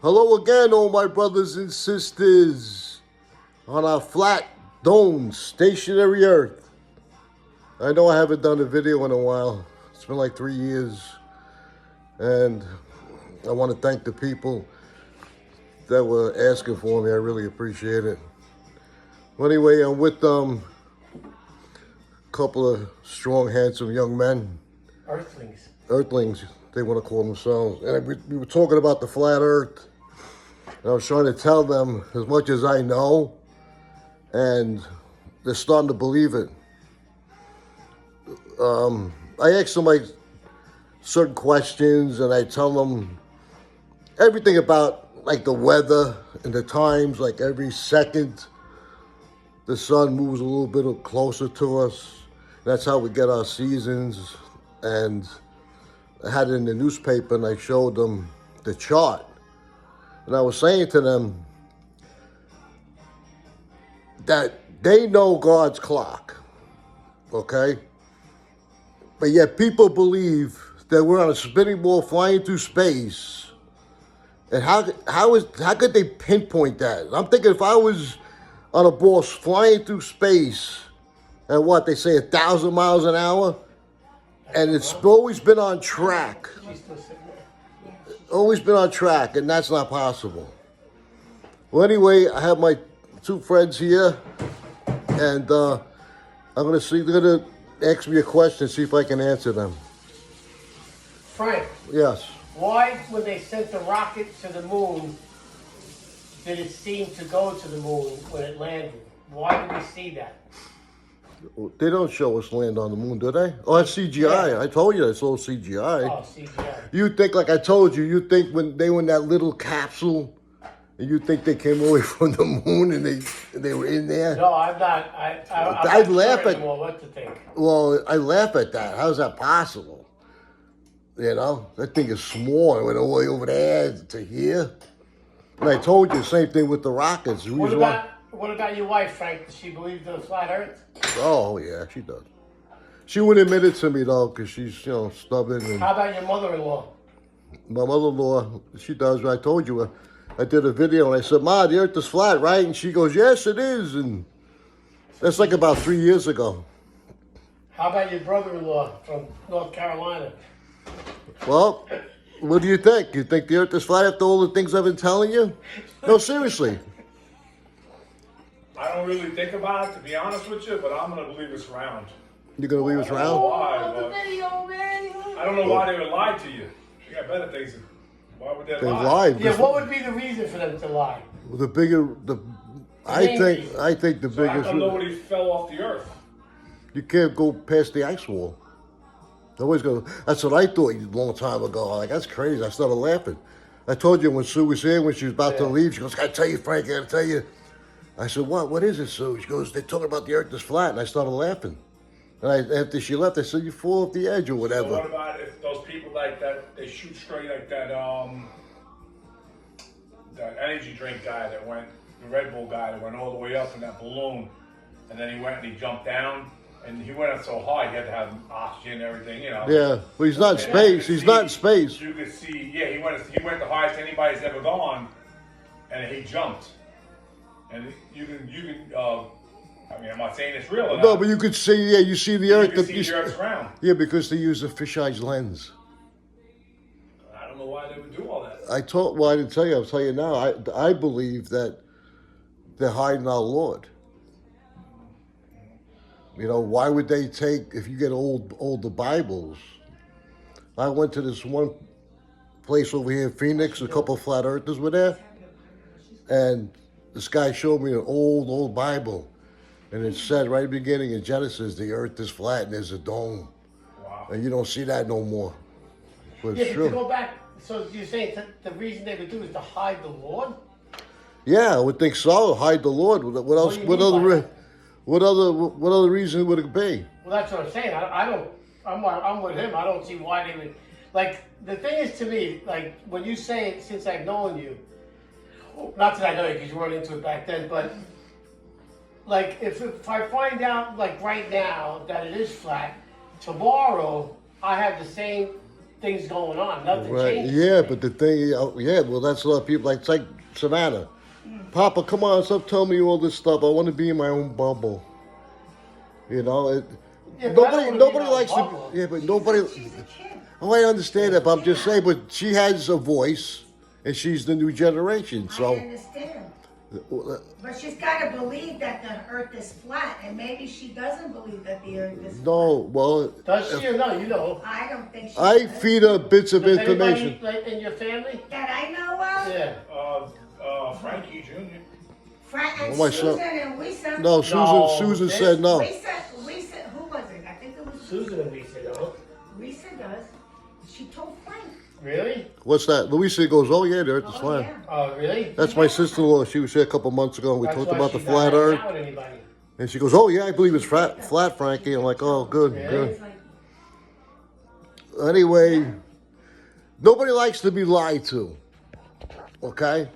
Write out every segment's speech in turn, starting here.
Hello again, all my brothers and sisters, on our flat, domed, stationary Earth. I know I haven't done a video in a while. It's been like 3 years. And I want to thank the people that were asking for me. I really appreciate it. Well, anyway, I'm with a couple of strong, handsome young men. Earthlings. Earthlings, they want to call themselves. And we were talking about the flat Earth. And I was trying to tell them as much as I know, and they're starting to believe it. I ask them like certain questions, and I tell them everything about like the weather and the times. Like every second, the sun moves a little bit closer to us. That's how we get our seasons. And I had it in the newspaper, and I showed them the chart. And I was saying to them that they know God's clock, okay? But yet people believe that we're on a spinning ball flying through space. And how could they pinpoint that? I'm thinking if I was on a ball flying through space at what they say 1,000 miles an hour, and it's always been on track. Always been on track, and that's not possible. Well, anyway, I have my two friends here, and I'm gonna see. They're gonna ask me a question, see if I can answer them. Frank. Yes. Why, when they sent the rocket to the moon, did it seem to go to the moon when it landed? Why did we see that? They don't show us land on the moon, do they? Oh, that's CGI. Yeah. I told you that's all CGI. Oh, CGI. You think, like I told you, you think when they were in that little capsule, and you think they came away from the moon and they were in there? No, I'm not. I'm I'd not laugh sure at. anymore what to think. Well, I laugh at that. How's that possible? You know, that thing is small. It went all the way over there to here. And I told you the same thing with the rockets. What about your wife, Frank? Does she believe in the flat Earth? Oh yeah, she does. She wouldn't admit it to me though, because she's stubborn. And How about your mother-in-law? my mother-in-law, she does. But I told you, I did a video and I said, "Ma, the Earth is flat, right?" And she goes, "Yes, it is." And that's like about 3 years ago. How about your brother-in-law from North Carolina? Well, what do you think? You think the Earth is flat after all the things I've been telling you? No, seriously. I don't really think about it, to be honest with you, but I'm going to believe it's round. You're gonna leave us I don't know round? why, the but video, man. I don't know why they would lie to you. They got better things. Why would they They lie? lied. Yeah, what would be the reason for them to lie? I think the So how biggest. come nobody fell off the earth? You can't go past the ice wall. Nobody's gonna. That's what I thought a long time ago. Like that's crazy. I started laughing. I told you when Sue was here, when she was about to leave, she goes, "I gotta tell you, Frank. I gotta tell you." I said, "What? What is it, Sue?" She goes, "They're talking about the Earth is flat," and I started laughing. And after she left, I said, "You fall off the edge or whatever." So what about if those people like that, they shoot straight like that energy drink guy that went, the Red Bull guy that went all the way up in that balloon, and then he went and he jumped down, and he went up so high he had to have oxygen and everything, you know. Yeah, but he's not in space. He's not in space. You could see, yeah, he went the highest anybody's ever gone, and he jumped. And you can. I mean, I'm not saying it's real or not. No, but you could see. Yeah, you see the Earth. You can see the Earth's round. Yeah, because they use a fisheye's lens. I don't know why they would do all that. Well, I didn't tell you. I'll tell you now. I believe that they're hiding our Lord. You know, why would they take, if you get older Bibles? I went to this one place over here in Phoenix, a couple of flat earthers were there, and this guy showed me an old Bible, and it said right at the beginning in Genesis, the earth is flat and there's a dome. Wow. And you don't see that no more. But Yeah, it's but true. to go back, so you're saying the reason they would do is to hide the Lord? Yeah, I would think so. Hide the Lord. What else? do you What mean by other? that? What other reason would it be? Well, that's what I'm saying. I don't. I'm with him. I don't see why they would. Like the thing is to me, like when you say it, since I've known you, not that I know you because you weren't into it back then, but like if I find out like right now that it is flat, tomorrow I have the same things going on. Nothing Right. changes. Yeah, but the thing, yeah, well, that's a lot of people. Like, it's like Savannah. Papa, come on, stop telling me all this stuff. I want to be in my own bubble. You know, Yeah, but I nobody don't wanna be in nobody my likes to. bubble. Yeah, but nobody. She's a kid. Oh, I understand that, but I'm just saying. But she has a voice, and she's the new generation. I So, understand. But she's got to believe that the earth is flat, and maybe she doesn't believe that the earth is flat. no, well, Does she or no? You know. I don't think she I does. feed her bits of Does information. anybody like, in your family? That I know of. Yeah. Frankie Jr. Frank and Oh, my Susan son. and Lisa. No, Susan. No, Susan this- said no. Lisa, who was it? I think it was Susan and Lisa, no? Lisa does. She told Frank. Really? What's that? Louisa goes, oh yeah, the Earth is Oh, flat. yeah. Oh, really? That's my sister-in-law. She was here a couple months ago, and we That's talked why about the she's not flat hanging Earth. out with anybody. And she goes, oh yeah, I believe it's flat, Frankie. I'm like, oh, good, Really? good. It's like, Anyway, nobody likes to be lied to. Okay?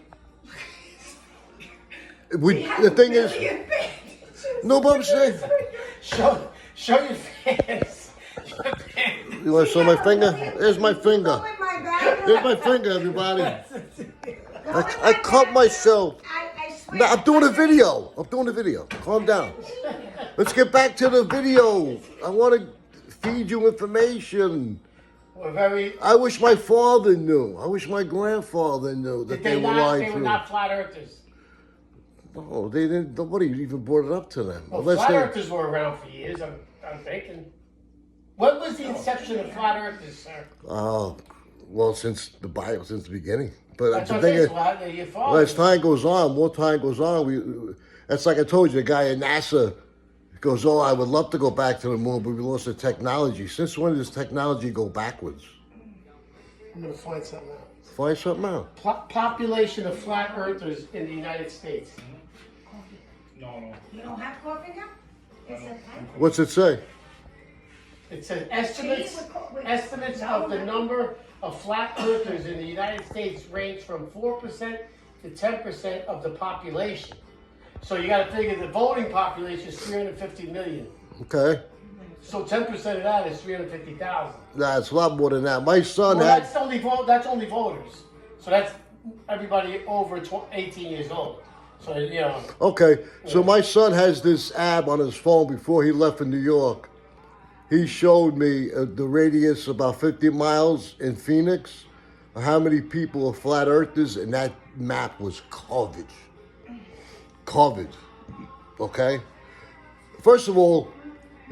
The thing is, no, but I'm saying, Show your fans. Your fans. you want to show my finger? There's my finger. Go in my bathroom. There's my finger, everybody. Go in I cut myself. I swear. No, I'm doing a video. Calm down. Let's get back to the video. I want to feed you information. We're very. I wish my father knew. I wish my grandfather knew that they were lied They were to. not flat earthers. No, they didn't. Nobody even brought it up to them. Well, Unless flat they, earthers were around for years. I'm thinking. When was the inception of flat earthers, sir? oh, well, since the Bible, since the beginning. But That's the what thing I'm is, saying. Your well, father. as time goes on, more time goes on. That's like I told you, the guy at NASA goes, "Oh, I would love to go back to the moon, but we lost the technology." Since when does technology go backwards? I'm gonna find something out. Find something out. Population of flat earthers in the United States. No. You don't have coffee now? It's a time. What's it say? It says See, estimates of the number of flat earthers in the United States range from 4% to 10% of the population. So you got to figure the voting population is 350 million. Okay, So 10% of that is 350,000. that's a lot more than that. My son Well, had. that's only voters. So that's everybody over 18 years old. So you know. Okay, so my son has this app on his phone before he left for New York. He showed me the radius about 50 miles in Phoenix, how many people are flat earthers, and that map was covered. Covered. Okay? First of all,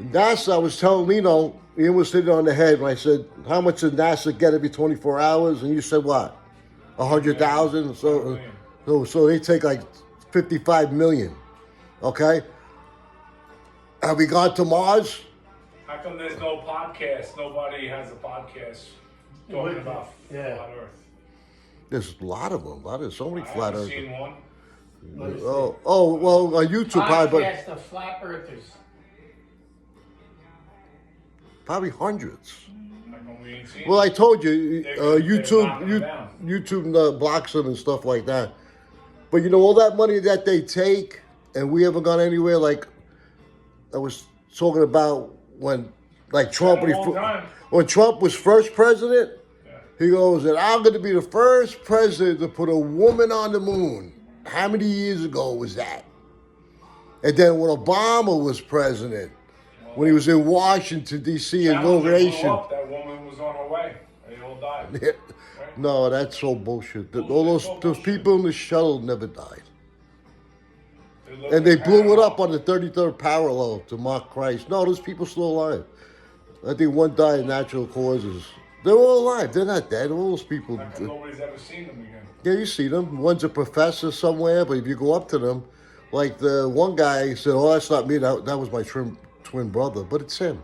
NASA, I was telling Lino, Ian was sitting on the head, and I said, how much did NASA get every 24 hours? And you said what? 100,000? So they take like 55 million. Okay? Have we gone to Mars? How come there's no podcast? Nobody has a podcast talking about Yeah. flat Earth. There's a lot of them. There's so many I flat haven't earthers. seen one. Well, on YouTube, Podcast of flat earthers. probably hundreds. How come we ain't seen Well, I it? told you, They're knocking them down. YouTube blocks them and stuff like that. But you know, all that money that they take, and we haven't gone anywhere. Like I was talking about when, like Trump, Been a long time. when Trump was first president, Yeah. he goes, and I'm going to be the first president to put a woman on the moon. How many years ago was that? And then when Obama was president, when he was in Washington, D.C., Challenge blew inauguration. up, that woman was on her way. They all died. No, that's so bullshit. All those people in the shuttle never died. And they blew it up on the 33rd parallel to mock Christ. No, those people still alive. I think one died of natural causes. They're all alive. They're not dead. All those people. How come nobody's ever seen them again? Yeah, you see them. One's a professor somewhere, but if you go up to them, like the one guy said, "Oh, that's not me. That was my twin brother," but it's him.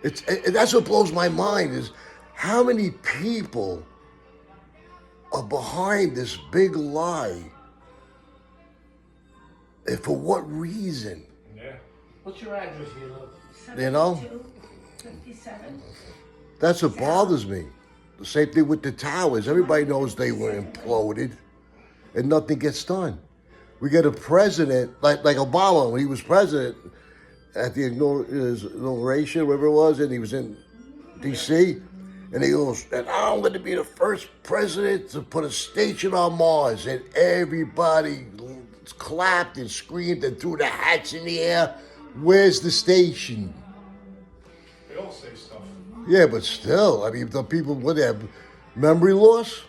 And that's what blows my mind is how many people are behind this big lie, and for what reason? Yeah. What's your address here, look? You know? 57. That's what bothers me. The same thing with the towers. Everybody knows they were imploded, and nothing gets done. We get a president like Obama when he was president at his inauguration, whatever it was, and he was in D.C. And he goes, and I'm going to be the first president to put a station on Mars. And everybody clapped and screamed and threw their hats in the air. Where's the station? They all say stuff. Yeah, but still, I mean, the people, what, they have memory loss?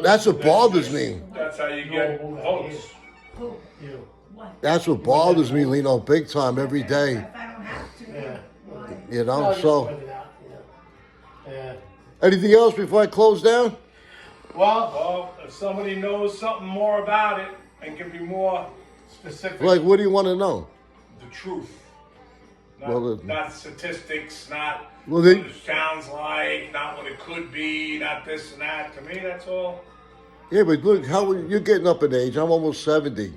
That's what bothers me. That's how you get votes. Who? You. What? That's what bothers me, Lino, big time, every day. If I don't have to, Yeah. why? You know, No, just so. put it out, Yeah. Anything else before I close down? Well, Well, if somebody knows something more about it and can be more specific. Like, what do you want to know? the truth, not, Well, not statistics, not Well, they- what it sounds like, not what it could be, not this and that. To me, that's all. Yeah, but look, how you're getting up in age. I'm almost 70.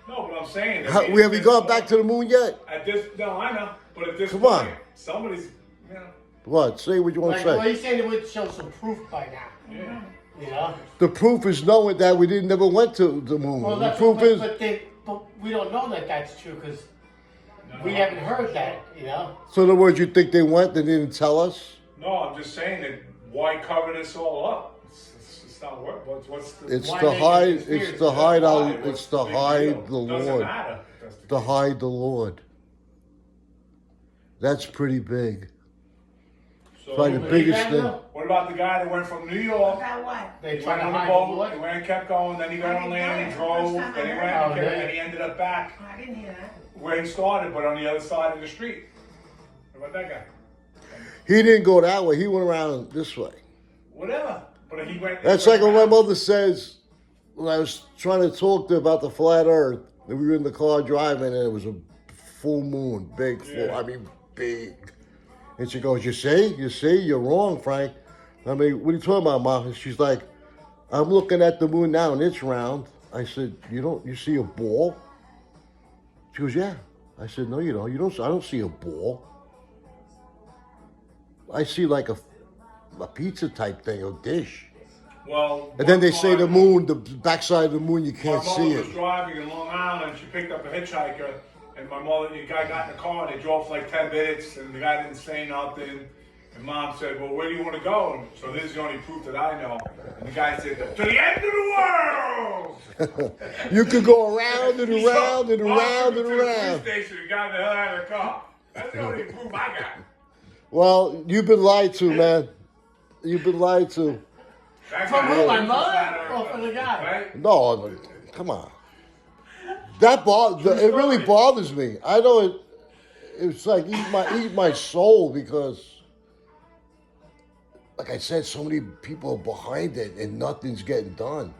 No, but I'm saying. How, we have we gone back to the moon yet? At this, no, I know, but at this Come point, on. somebody's, you know, What? Say what you want Like, to well, say. he's saying it would show some proof by now. yeah. You know? The proof is knowing that we didn't never went to the moon. Well, The that's proof but, is, but we don't know that that's true because we haven't heard that. You know? so in other words, you think they went, they didn't tell us? No, I'm just saying that. Why cover this all up? It's not worth. What's the? It's Why to make it hide. conspiracy? It's to hide our. Why? It's What's to the big hide deal? the Doesn't Lord. matter. That's the To case. hide the Lord. That's pretty big. So, Probably the Believe biggest that, thing. though? what about the guy that went from New York? About what? They He try went to on the hide boat, the Lord. he went and kept going, then he got on land and drove, then he went Oh, and, yeah. and he ended up back I didn't hear that. where he started, but on the other side of the street. What about that guy? He didn't go that way. He went around this way. Whatever. But he went. That's he like went when my around. mother says, when I was trying to talk to her about the flat earth, and we were in the car driving, and it was a full moon, big full, Yeah. I mean, big. And she goes, you see, you're wrong, Frank. I mean, what are you talking about, Mom? And she's like, I'm looking at the moon now, and it's round. I said, you see a ball? She goes, yeah. I said, no, you don't, I don't see a ball. I see like a pizza type thing, a dish. Well. And then they one say the time, moon, the backside of the moon, you My can't mother see was it. driving in Long Island. She picked up a hitchhiker, and my mother, the guy got in the car, and they drove for like 10 minutes, and the guy didn't say nothing. And Mom said, "Well, where do you want to go?" And so this is the only proof that I know. And the guy said, "To the end of the world." You could go around and So, around and Mom around took and me to the around. police station and got the hell out of the car. That's the only proof I got. Well, you've been lied to, man. You've been lied to. That From guy who, my was mother flat earth, or from the guy? Right? No, come on. It really bothers me. I know it's like eat my soul because, like I said, so many people are behind it and nothing's getting done.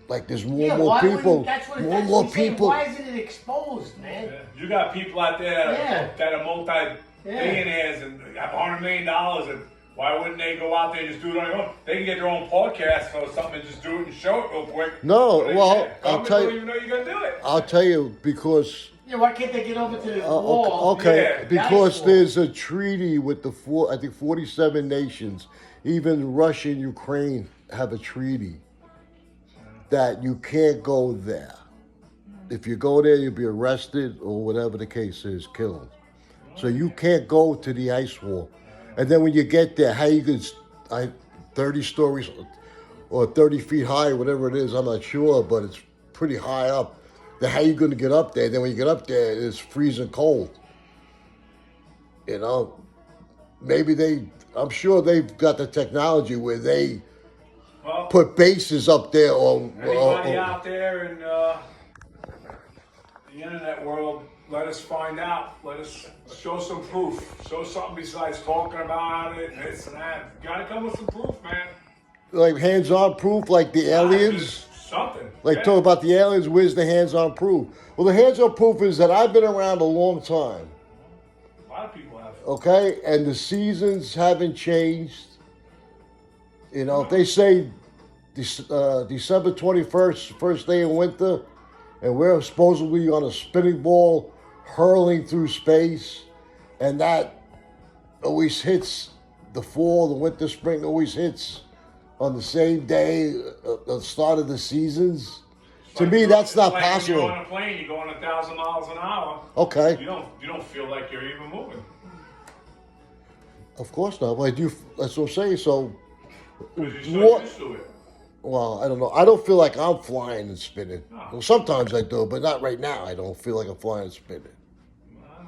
Like there's more and more why wouldn't- people, That's what, more that's and more what I'm saying. people. Why isn't it exposed, man? Yeah. You got people out there Yeah. that are multi-billionaires and have $100 million, and why wouldn't they go out there and just do it on their own? They can get their own podcast or something and just do it and show it real quick. No, But they well, can't. I'll Government tell you- don't even know you're gonna do it. I'll tell you because. Yeah, why can't they get over to the wall? Okay, Yeah, because nice wall. there's a treaty with the 47 nations. Even Russia and Ukraine have a treaty that you can't go there. If you go there, you'll be arrested or whatever the case is, killed. So you can't go to the ice wall. And then when you get there, how you can, 30 stories or 30 feet high, whatever it is, I'm not sure, but it's pretty high up. Then how you going to get up there? Then when you get up there, it's freezing cold. You know, I'm sure they've got the technology where they Well, put bases up there or anybody out there in the internet world, let us find out. Let us show some proof. Show something besides talking about it and this and that. You gotta come with some proof, man. like hands-on proof, like the aliens. Just something. Like Yeah. talk about the aliens, where's the hands-on proof? Well, the hands-on proof is that I've been around a long time, A lot of people have. okay? And the seasons haven't changed. You know, if they say December 21st, first day of winter, and we're supposedly on a spinning ball hurling through space, and that always hits the fall, the winter, spring always hits on the same day, the start of the seasons. To Like me, you're- that's not like when possible. you're on a plane, you're going 1,000 miles an hour. Okay. You don't feel like you're even moving. Of course not. But that's what I'm saying. So, Because you're so what? used to it. Well, I don't know. I don't feel like I'm flying and spinning. No. Well, sometimes I do, but not right now. I don't feel like I'm flying and spinning.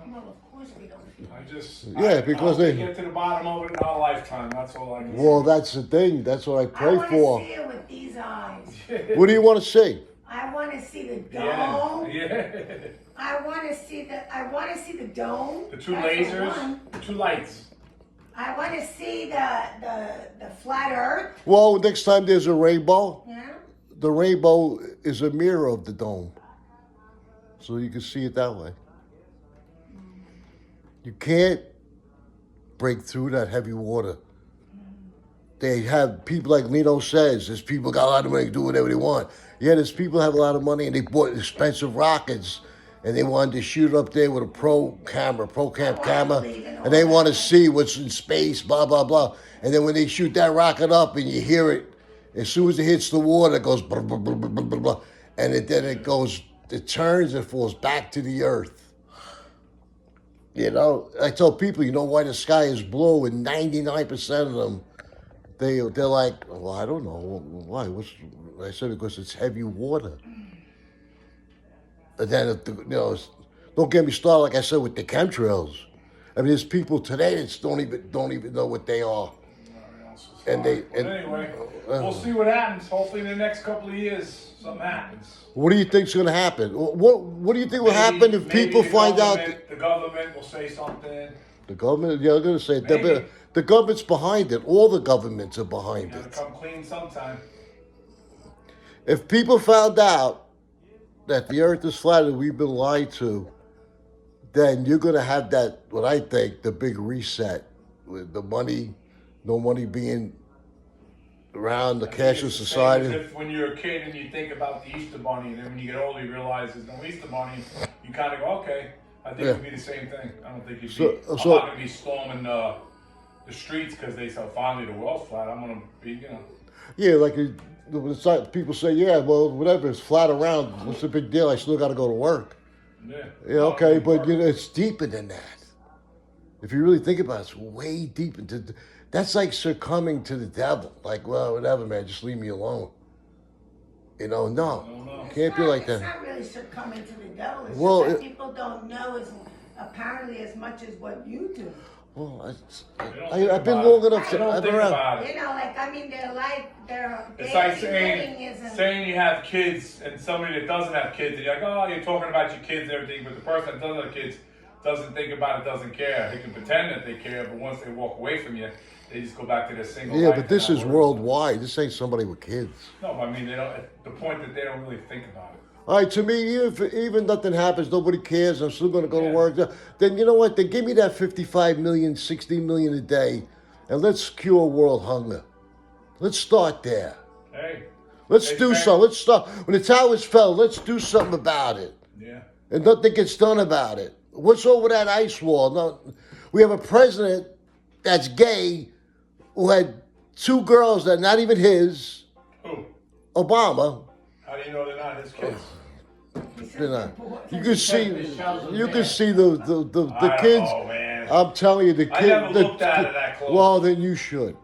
Well, of course we don't. Yeah, because they they- get to the bottom of it in our lifetime. That's all I can Well, say. that's the thing. That's what I I pray want to for. see it with these eyes. What do you want to see? I want to see the Yeah, dome. yeah. I want to see the dome. The two That's the lasers, one. the two lights. I want to see the flat Earth. Well, next time there's a rainbow, Yeah. the rainbow is a mirror of the dome. So you can see it that way. You can't break through that heavy water. They have people like Lino says, there's people got a lot of money to do whatever they want. Yeah, there's people have a lot of money and they bought expensive rockets and they wanted to shoot up there with a pro cam camera, and they want to see what's in space, blah, blah, blah. And then when they shoot that rocket up and you hear it, as soon as it hits the water, it goes blah, blah, blah, blah, blah, blah, blah. And then it turns and falls back to the earth. You know, I tell people, you know why the sky is blue, and 99% of them, they're like, well, I don't know why. I said because it's heavy water. And then don't get me started. Like I said with the chemtrails. I mean, there's people today that don't even know what they are. And Anyway, we'll see what happens. Hopefully, in the next couple of years, something happens. What do you think's going to happen? What do you think will happen if people find out? The government will say something. The government, yeah, I'm going to say Maybe. the government's behind it. All the governments are behind Gotta it. come clean sometime. If people found out that the earth is flat and we've been lied to, then you're going to have that, what I think, the big reset with the money, no money being around, the cashless It's the same society. as if when you're a kid and you think about the Easter Bunny, and then when you get older, you realize there's no Easter Bunny. You kind of go, okay. I think it'd be the same thing. I don't think you'd be. I'm not going to be storming the streets because they said finally the world's flat. I'm going to be, Yeah, like it's like people say, yeah, well, whatever, it's flat around. What's the big deal? I still got to go to work. Yeah. Yeah, okay, but it's deeper than that. If you really think about it, it's way deep into. That's like succumbing to the devil. Like, well, whatever, man, just leave me alone. No, it can't be like It's that. not really succumbing to the devil. It's Well, just that people don't know apparently as much as what you do. Well, think I've been about long it. enough. They don't I've been think around. about it. Their life, their It's like daily living isn't. saying you have kids and somebody that doesn't have kids, and you're like, oh, you're talking about your kids and everything, but the person that doesn't have kids doesn't think about it, doesn't care. They can pretend that they care, but once they walk away from you, they just go back to their single Yeah, life. but this and is not worry. worldwide. This ain't somebody with kids. No, but I mean, they don't. The point that they don't really think about it. All right, to me, even nothing happens, nobody cares, I'm still going to go to Yeah. work. Then you know what? Then give me that 55 million, 60 million a day, and let's cure world hunger. Let's start there. Hey. Let's They do spend- something. Let's start. When the towers fell, let's do something about it. Yeah. And nothing gets done about it. What's over that ice wall? No, we have a president that's gay who had two girls that are not even his, Who? Obama. How do you know they're not his kids? You know, you can see, you can see I the don't kids. know, man. I'm telling you, the I kids. never looked at it that close. Well, then you should.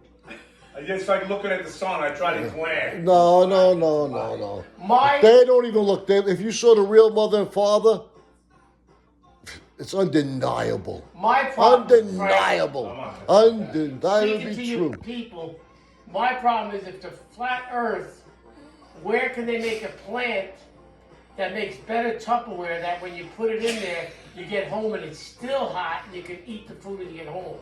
It's like looking at the sun. I try to glare. No. My They don't even look. If you saw the real mother and father, it's undeniable. my problem, Undeniable. Undeniably Speaking to you true. people, my problem is if the flat Earth, where can they make a plant that makes better Tupperware that when you put it in there, you get home and it's still hot and you can eat the food when you get home?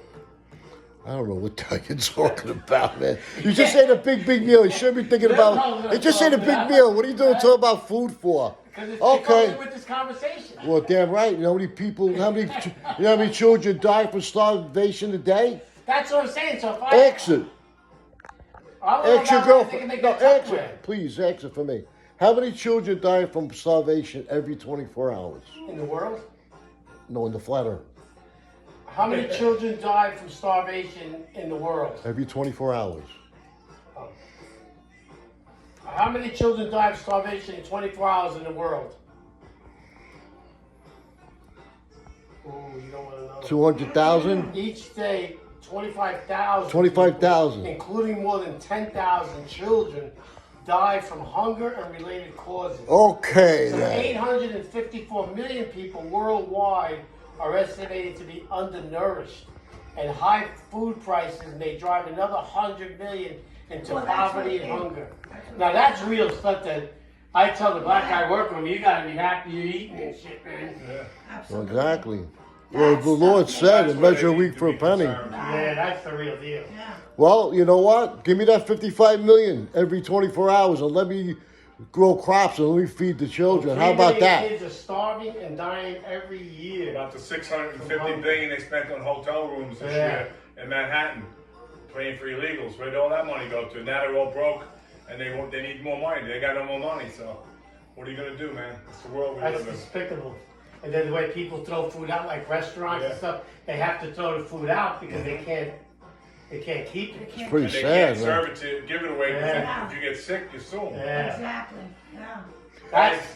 I don't know what the hell you're talking about, man. You just ate a big meal. You shouldn't be thinking about. You just ate a big meal. What are you doing talking about food for? Because it's Okay. with this conversation. Well, damn right. You know how many people? You know how many children die from starvation a day? That's what I'm saying. So if I Exit. I don't Ask your know about girlfriend. they can No, make a answer. Tupperware Please answer for me. How many children die from starvation every 24 hours? in the world. No, in the flat earth. How many children died from starvation in the world? Every 24 hours. How many children died from starvation in 24 hours in the world? Oh, you don't want to know. 200,000? Each day, 25,000. 25,000. Including more than 10,000 children, die from hunger and related causes. Okay, So then. 854 million people worldwide are estimated to be undernourished, and high food prices may drive another 100 million into Well, that's poverty what and they- hunger. Now that's real stuff that I tell the black guy working with me, you gotta be happy you're eating and shit, man. Yeah. Absolutely. Exactly. Well, the Lord said, That's "A where measure a they week need for to a be penny." concerned. Yeah, that's the real deal. Yeah. Well, you know what? Give me that 55 million every 24 hours and let me grow crops and let me feed the children. How 3 about million that? kids are starving and dying every year. About the 650 billion they spent on hotel rooms this Yeah. year in Manhattan, paying for illegals. Where'd all that money go to? Now they're all broke, and they need more money. They got no more money, so what are you gonna do, man? It's the world we That's live in. despicable. And then the way people throw food out, like restaurants and Yeah. stuff, they have to throw the food out because they can't keep it. It's pretty And they sad, can't man. serve it to give it away. 'Cause Yeah. if you get sick, you sue them. Yeah, Exactly. Yeah.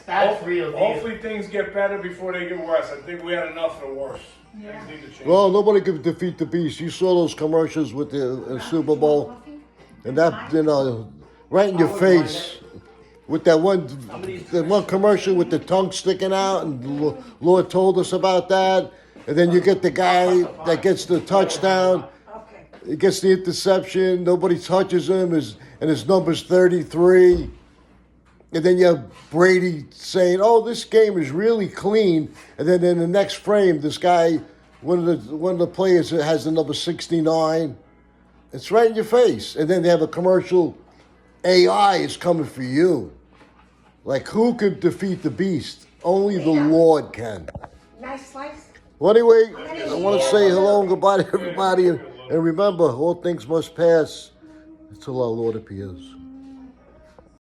that's real deal. Hopefully things get better before they get worse. I think we had enough of the worst. Yeah. Things need to change. Well, nobody could defeat the beast. You saw those commercials with the Super Bowl, and that, you know, right in your face. With that one commercial with the tongue sticking out, and the Lord told us about that. And then you get the guy that gets the touchdown, Okay. he gets the interception, nobody touches him, and his number's 33. And then you have Brady saying, "Oh, this game is really clean." And then in the next frame, this guy, one of the players has the number 69. It's right in your face. And then they have a commercial. AI is coming for you. Like, who could defeat the beast? Only the Lord can. Nice slice. Well, anyway, I want to say hello and goodbye to everybody. And remember, all things must pass until our Lord appears.